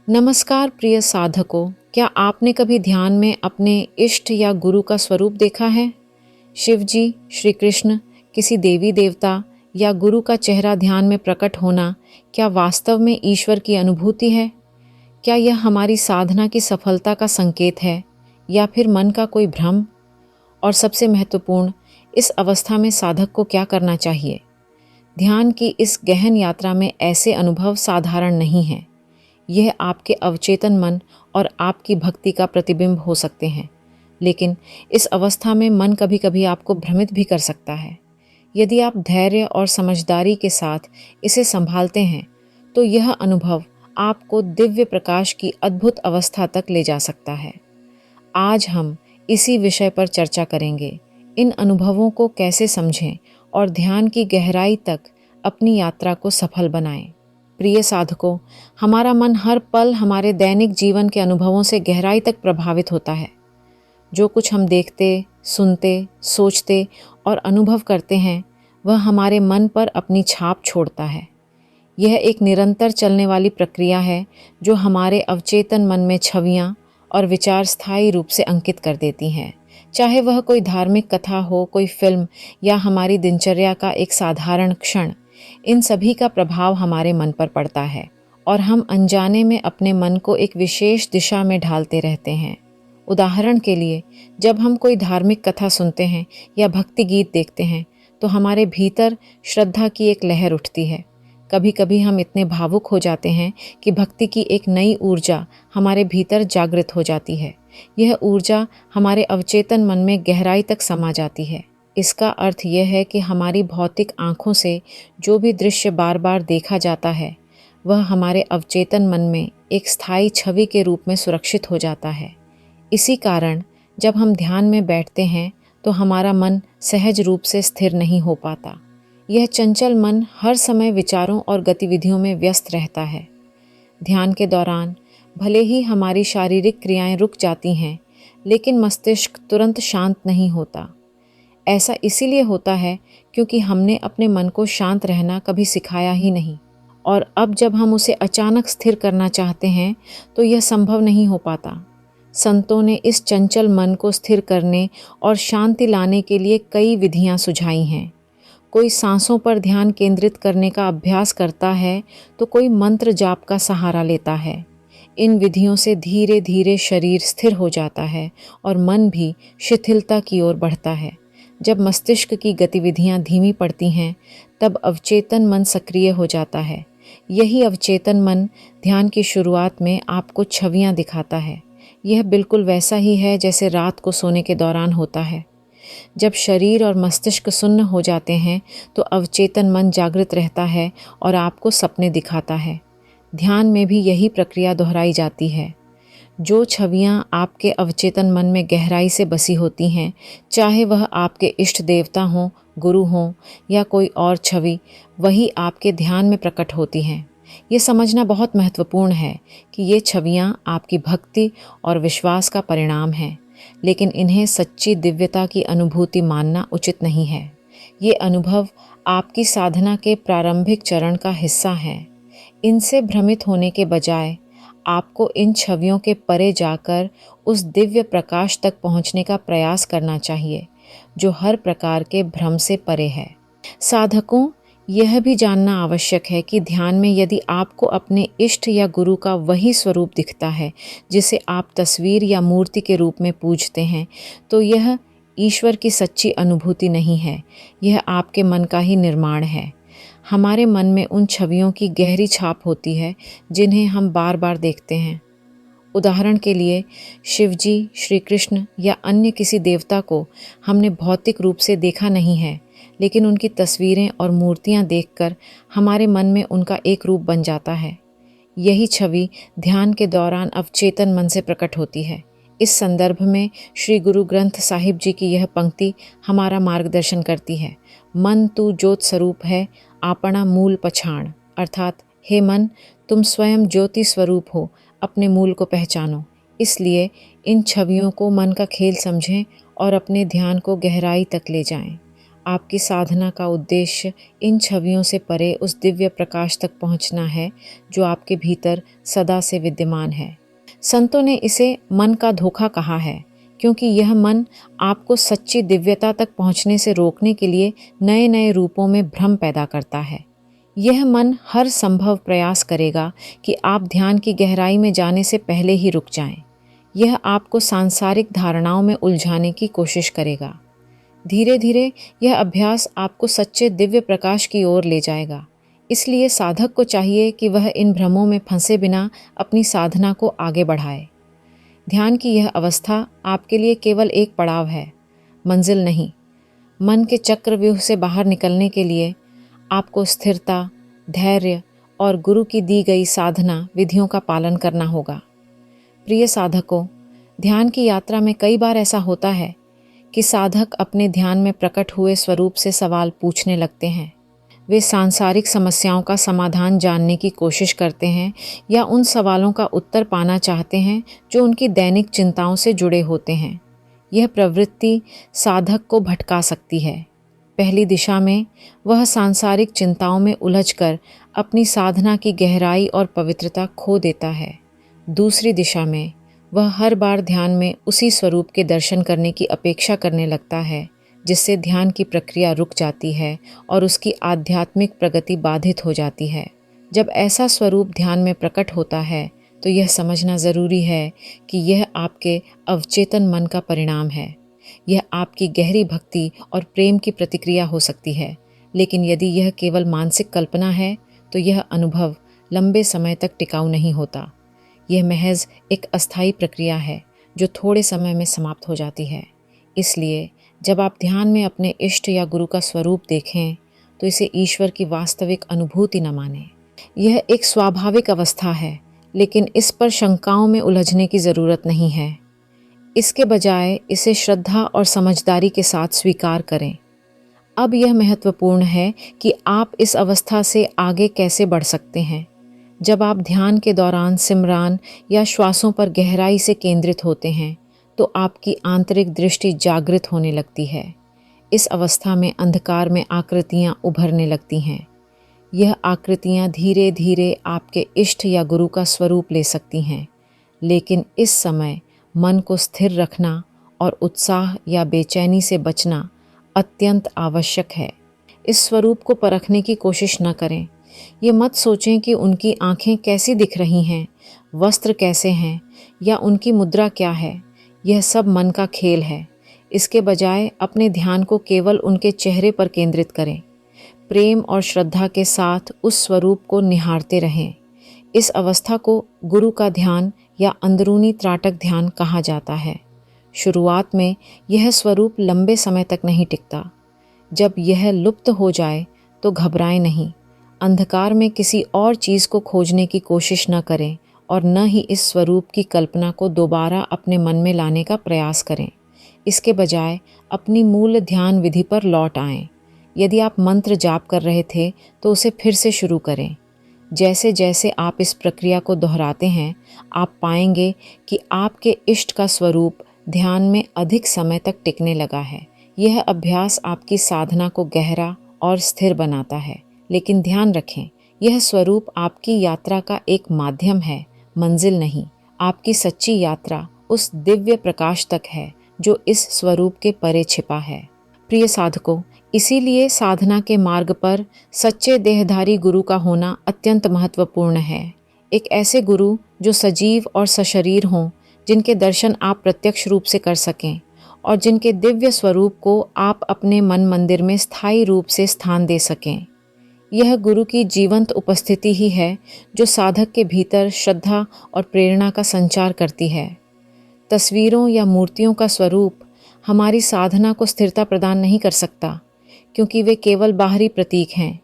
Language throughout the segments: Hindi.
नमस्कार प्रिय साधकों, क्या आपने कभी ध्यान में अपने इष्ट या गुरु का स्वरूप देखा है? शिव जी, श्री कृष्ण, किसी देवी देवता या गुरु का चेहरा ध्यान में प्रकट होना क्या वास्तव में ईश्वर की अनुभूति है? क्या यह हमारी साधना की सफलता का संकेत है या फिर मन का कोई भ्रम? और सबसे महत्वपूर्ण, इस अवस्था में साधक को क्या करना चाहिए? ध्यान की इस गहन यात्रा में ऐसे अनुभव साधारण नहीं हैं। यह आपके अवचेतन मन और आपकी भक्ति का प्रतिबिंब हो सकते हैं, लेकिन इस अवस्था में मन कभी कभी आपको भ्रमित भी कर सकता है। यदि आप धैर्य और समझदारी के साथ इसे संभालते हैं, तो यह अनुभव आपको दिव्य प्रकाश की अद्भुत अवस्था तक ले जा सकता है। आज हम इसी विषय पर चर्चा करेंगे। इन अनुभवों को कैसे समझें और ध्यान की गहराई तक अपनी यात्रा को सफल बनाएं। प्रिय साधकों, हमारा मन हर पल हमारे दैनिक जीवन के अनुभवों से गहराई तक प्रभावित होता है। जो कुछ हम देखते, सुनते, सोचते और अनुभव करते हैं, वह हमारे मन पर अपनी छाप छोड़ता है। यह एक निरंतर चलने वाली प्रक्रिया है जो हमारे अवचेतन मन में छवियाँ और विचार स्थायी रूप से अंकित कर देती हैं। चाहे वह कोई धार्मिक कथा हो, कोई फिल्म या हमारी दिनचर्या का एक साधारण क्षण, इन सभी का प्रभाव हमारे मन पर पड़ता है और हम अनजाने में अपने मन को एक विशेष दिशा में ढालते रहते हैं। उदाहरण के लिए, जब हम कोई धार्मिक कथा सुनते हैं या भक्ति गीत देखते हैं, तो हमारे भीतर श्रद्धा की एक लहर उठती है। कभी कभी हम इतने भावुक हो जाते हैं कि भक्ति की एक नई ऊर्जा हमारे भीतर जागृत हो जाती है। यह ऊर्जा हमारे अवचेतन मन में गहराई तक समा जाती है। इसका अर्थ यह है कि हमारी भौतिक आँखों से जो भी दृश्य बार बार देखा जाता है, वह हमारे अवचेतन मन में एक स्थायी छवि के रूप में सुरक्षित हो जाता है। इसी कारण जब हम ध्यान में बैठते हैं तो हमारा मन सहज रूप से स्थिर नहीं हो पाता। यह चंचल मन हर समय विचारों और गतिविधियों में व्यस्त रहता है। ध्यान के दौरान भले ही हमारी शारीरिक क्रियाएं रुक जाती हैं, लेकिन मस्तिष्क तुरंत शांत नहीं होता। ऐसा इसीलिए होता है क्योंकि हमने अपने मन को शांत रहना कभी सिखाया ही नहीं, और अब जब हम उसे अचानक स्थिर करना चाहते हैं तो यह संभव नहीं हो पाता। संतों ने इस चंचल मन को स्थिर करने और शांति लाने के लिए कई विधियां सुझाई हैं। कोई सांसों पर ध्यान केंद्रित करने का अभ्यास करता है, तो कोई मंत्र जाप का सहारा लेता है। इन विधियों से धीरे धीरे शरीर स्थिर हो जाता है और मन भी शिथिलता की ओर बढ़ता है। जब मस्तिष्क की गतिविधियां धीमी पड़ती हैं, तब अवचेतन मन सक्रिय हो जाता है। यही अवचेतन मन ध्यान की शुरुआत में आपको छवियां दिखाता है। यह बिल्कुल वैसा ही है जैसे रात को सोने के दौरान होता है। जब शरीर और मस्तिष्क सुन्न हो जाते हैं, तो अवचेतन मन जागृत रहता है और आपको सपने दिखाता है। ध्यान में भी यही प्रक्रिया दोहराई जाती है। जो छवियां आपके अवचेतन मन में गहराई से बसी होती हैं, चाहे वह आपके इष्ट देवता हों, गुरु हों या कोई और छवि, वही आपके ध्यान में प्रकट होती हैं। ये समझना बहुत महत्वपूर्ण है कि ये छवियां आपकी भक्ति और विश्वास का परिणाम हैं, लेकिन इन्हें सच्ची दिव्यता की अनुभूति मानना उचित नहीं है। ये अनुभव आपकी साधना के प्रारंभिक चरण का हिस्सा हैं। इनसे भ्रमित होने के बजाय आपको इन छवियों के परे जाकर उस दिव्य प्रकाश तक पहुंचने का प्रयास करना चाहिए, जो हर प्रकार के भ्रम से परे है। साधकों, यह भी जानना आवश्यक है कि ध्यान में यदि आपको अपने इष्ट या गुरु का वही स्वरूप दिखता है जिसे आप तस्वीर या मूर्ति के रूप में पूजते हैं, तो यह ईश्वर की सच्ची अनुभूति नहीं है। यह आपके मन का ही निर्माण है। हमारे मन में उन छवियों की गहरी छाप होती है जिन्हें हम बार बार देखते हैं। उदाहरण के लिए, शिव जी, श्री कृष्ण या अन्य किसी देवता को हमने भौतिक रूप से देखा नहीं है, लेकिन उनकी तस्वीरें और मूर्तियां देखकर हमारे मन में उनका एक रूप बन जाता है। यही छवि ध्यान के दौरान अवचेतन मन से प्रकट होती है। इस संदर्भ में श्री गुरु ग्रंथ साहिब जी की यह पंक्ति हमारा मार्गदर्शन करती है। मन तू ज्योत स्वरूप है, आपना मूल पछाण। अर्थात, हे मन, तुम स्वयं ज्योति स्वरूप हो, अपने मूल को पहचानो। इसलिए इन छवियों को मन का खेल समझें और अपने ध्यान को गहराई तक ले जाएं। आपकी साधना का उद्देश्य इन छवियों से परे उस दिव्य प्रकाश तक पहुंचना है जो आपके भीतर सदा से विद्यमान है। संतों ने इसे मन का धोखा कहा है, क्योंकि यह मन आपको सच्ची दिव्यता तक पहुंचने से रोकने के लिए नए नए रूपों में भ्रम पैदा करता है। यह मन हर संभव प्रयास करेगा कि आप ध्यान की गहराई में जाने से पहले ही रुक जाएं। यह आपको सांसारिक धारणाओं में उलझाने की कोशिश करेगा। धीरे धीरे यह अभ्यास आपको सच्चे दिव्य प्रकाश की ओर ले जाएगा। इसलिए साधक को चाहिए कि वह इन भ्रमों में फंसे बिना अपनी साधना को आगे बढ़ाए। ध्यान की यह अवस्था आपके लिए केवल एक पड़ाव है, मंजिल नहीं। मन के चक्रव्यूह से बाहर निकलने के लिए आपको स्थिरता, धैर्य और गुरु की दी गई साधना विधियों का पालन करना होगा। प्रिय साधकों, ध्यान की यात्रा में कई बार ऐसा होता है कि साधक अपने ध्यान में प्रकट हुए स्वरूप से सवाल पूछने लगते हैं। वे सांसारिक समस्याओं का समाधान जानने की कोशिश करते हैं या उन सवालों का उत्तर पाना चाहते हैं जो उनकी दैनिक चिंताओं से जुड़े होते हैं। यह प्रवृत्ति साधक को भटका सकती है। पहली दिशा में वह सांसारिक चिंताओं में उलझकर अपनी साधना की गहराई और पवित्रता खो देता है। दूसरी दिशा में वह हर बार ध्यान में उसी स्वरूप के दर्शन करने की अपेक्षा करने लगता है, जिससे ध्यान की प्रक्रिया रुक जाती है और उसकी आध्यात्मिक प्रगति बाधित हो जाती है। जब ऐसा स्वरूप ध्यान में प्रकट होता है तो यह समझना ज़रूरी है कि यह आपके अवचेतन मन का परिणाम है। यह आपकी गहरी भक्ति और प्रेम की प्रतिक्रिया हो सकती है, लेकिन यदि यह केवल मानसिक कल्पना है तो यह अनुभव लंबे समय तक टिकाऊ नहीं होता। यह महज एक अस्थायी प्रक्रिया है जो थोड़े समय में समाप्त हो जाती है। इसलिए जब आप ध्यान में अपने इष्ट या गुरु का स्वरूप देखें तो इसे ईश्वर की वास्तविक अनुभूति न मानें। यह एक स्वाभाविक अवस्था है, लेकिन इस पर शंकाओं में उलझने की ज़रूरत नहीं है। इसके बजाय इसे श्रद्धा और समझदारी के साथ स्वीकार करें। अब यह महत्वपूर्ण है कि आप इस अवस्था से आगे कैसे बढ़ सकते हैं। जब आप ध्यान के दौरान सिमरान या श्वासों पर गहराई से केंद्रित होते हैं तो आपकी आंतरिक दृष्टि जागृत होने लगती है। इस अवस्था में अंधकार में आकृतियाँ उभरने लगती हैं। यह आकृतियाँ धीरे धीरे आपके इष्ट या गुरु का स्वरूप ले सकती हैं, लेकिन इस समय मन को स्थिर रखना और उत्साह या बेचैनी से बचना अत्यंत आवश्यक है। इस स्वरूप को परखने की कोशिश न करें। ये मत सोचें कि उनकी आंखें कैसी दिख रही हैं, वस्त्र कैसे हैं या उनकी मुद्रा क्या है। यह सब मन का खेल है। इसके बजाय अपने ध्यान को केवल उनके चेहरे पर केंद्रित करें। प्रेम और श्रद्धा के साथ उस स्वरूप को निहारते रहें। इस अवस्था को गुरु का ध्यान या अंदरूनी त्राटक ध्यान कहा जाता है। शुरुआत में यह स्वरूप लंबे समय तक नहीं टिकता। जब यह लुप्त हो जाए तो घबराएं नहीं। अंधकार में किसी और चीज़ को खोजने की कोशिश न करें और न ही इस स्वरूप की कल्पना को दोबारा अपने मन में लाने का प्रयास करें। इसके बजाय अपनी मूल ध्यान विधि पर लौट आएं। यदि आप मंत्र जाप कर रहे थे तो उसे फिर से शुरू करें। जैसे जैसे आप इस प्रक्रिया को दोहराते हैं, आप पाएंगे कि आपके इष्ट का स्वरूप ध्यान में अधिक समय तक टिकने लगा है। यह अभ्यास आपकी साधना को गहरा और स्थिर बनाता है, लेकिन ध्यान रखें, यह स्वरूप आपकी यात्रा का एक माध्यम है, मंजिल नहीं। आपकी सच्ची यात्रा उस दिव्य प्रकाश तक है जो इस स्वरूप के परे छिपा है। प्रिय साधकों, इसीलिए साधना के मार्ग पर सच्चे देहधारी गुरु का होना अत्यंत महत्वपूर्ण है। एक ऐसे गुरु जो सजीव और सशरीर हों, जिनके दर्शन आप प्रत्यक्ष रूप से कर सकें और जिनके दिव्य स्वरूप को आप अपने मन मंदिर में स्थायी रूप से स्थान दे सकें। यह गुरु की जीवंत उपस्थिति ही है जो साधक के भीतर श्रद्धा और प्रेरणा का संचार करती है। तस्वीरों या मूर्तियों का स्वरूप हमारी साधना को स्थिरता प्रदान नहीं कर सकता, क्योंकि वे केवल बाहरी प्रतीक हैं।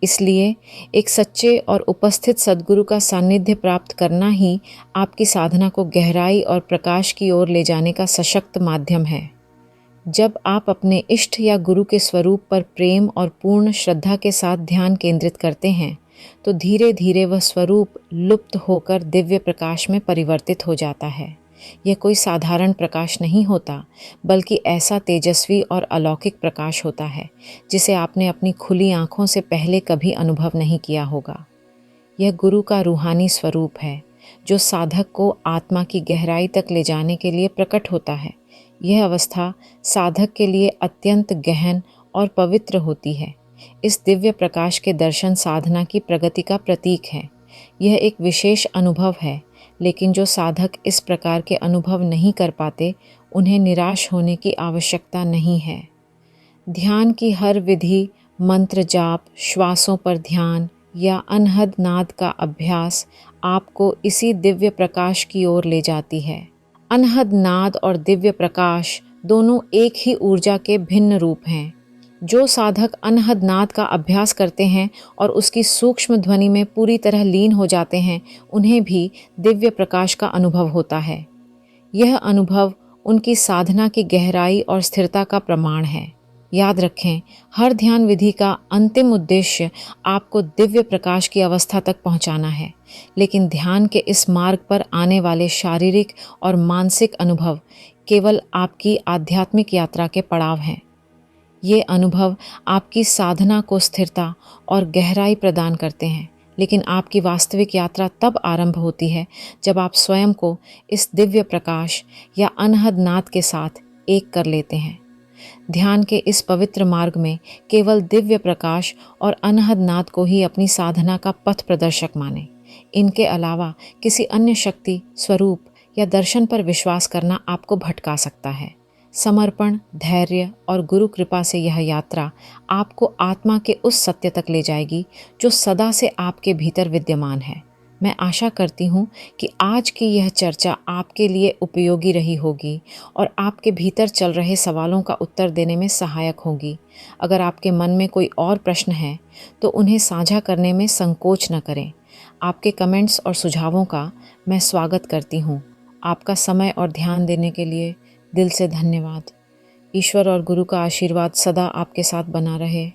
इसलिए एक सच्चे और उपस्थित सद्गुरु का सानिध्य प्राप्त करना ही आपकी साधना को गहराई और प्रकाश की ओर ले जाने का सशक्त माध्यम है। जब आप अपने इष्ट या गुरु के स्वरूप पर प्रेम और पूर्ण श्रद्धा के साथ ध्यान केंद्रित करते हैं तो धीरे धीरे वह स्वरूप लुप्त होकर दिव्य प्रकाश में परिवर्तित हो जाता है। यह कोई साधारण प्रकाश नहीं होता, बल्कि ऐसा तेजस्वी और अलौकिक प्रकाश होता है जिसे आपने अपनी खुली आँखों से पहले कभी अनुभव नहीं किया होगा। यह गुरु का रूहानी स्वरूप है जो साधक को आत्मा की गहराई तक ले जाने के लिए प्रकट होता है। यह अवस्था साधक के लिए अत्यंत गहन और पवित्र होती है। इस दिव्य प्रकाश के दर्शन साधना की प्रगति का प्रतीक है। यह एक विशेष अनुभव है, लेकिन जो साधक इस प्रकार के अनुभव नहीं कर पाते, उन्हें निराश होने की आवश्यकता नहीं है। ध्यान की हर विधि, मंत्र जाप, श्वासों पर ध्यान या अनहद नाद का अभ्यास आपको इसी दिव्य प्रकाश की ओर ले जाती है। अनहद नाद और दिव्य प्रकाश दोनों एक ही ऊर्जा के भिन्न रूप हैं। जो साधक अनहद नाद का अभ्यास करते हैं और उसकी सूक्ष्म ध्वनि में पूरी तरह लीन हो जाते हैं, उन्हें भी दिव्य प्रकाश का अनुभव होता है। यह अनुभव उनकी साधना की गहराई और स्थिरता का प्रमाण है। याद रखें, हर ध्यान विधि का अंतिम उद्देश्य आपको दिव्य प्रकाश की अवस्था तक पहुंचाना है, लेकिन ध्यान के इस मार्ग पर आने वाले शारीरिक और मानसिक अनुभव केवल आपकी आध्यात्मिक यात्रा के पड़ाव हैं। ये अनुभव आपकी साधना को स्थिरता और गहराई प्रदान करते हैं, लेकिन आपकी वास्तविक यात्रा तब आरंभ होती है जब आप स्वयं को इस दिव्य प्रकाश या अनहद नाद के साथ एक कर लेते हैं। ध्यान के इस पवित्र मार्ग में केवल दिव्य प्रकाश और अनहद नाद को ही अपनी साधना का पथ प्रदर्शक मानें। इनके अलावा किसी अन्य शक्ति, स्वरूप या दर्शन पर विश्वास करना आपको भटका सकता है। समर्पण, धैर्य और गुरु कृपा से यह यात्रा आपको आत्मा के उस सत्य तक ले जाएगी जो सदा से आपके भीतर विद्यमान है। मैं आशा करती हूँ कि आज की यह चर्चा आपके लिए उपयोगी रही होगी और आपके भीतर चल रहे सवालों का उत्तर देने में सहायक होगी। अगर आपके मन में कोई और प्रश्न है तो उन्हें साझा करने में संकोच न करें। आपके कमेंट्स और सुझावों का मैं स्वागत करती हूँ। आपका समय और ध्यान देने के लिए दिल से धन्यवाद। ईश्वर और गुरु का आशीर्वाद सदा आपके साथ बना रहे।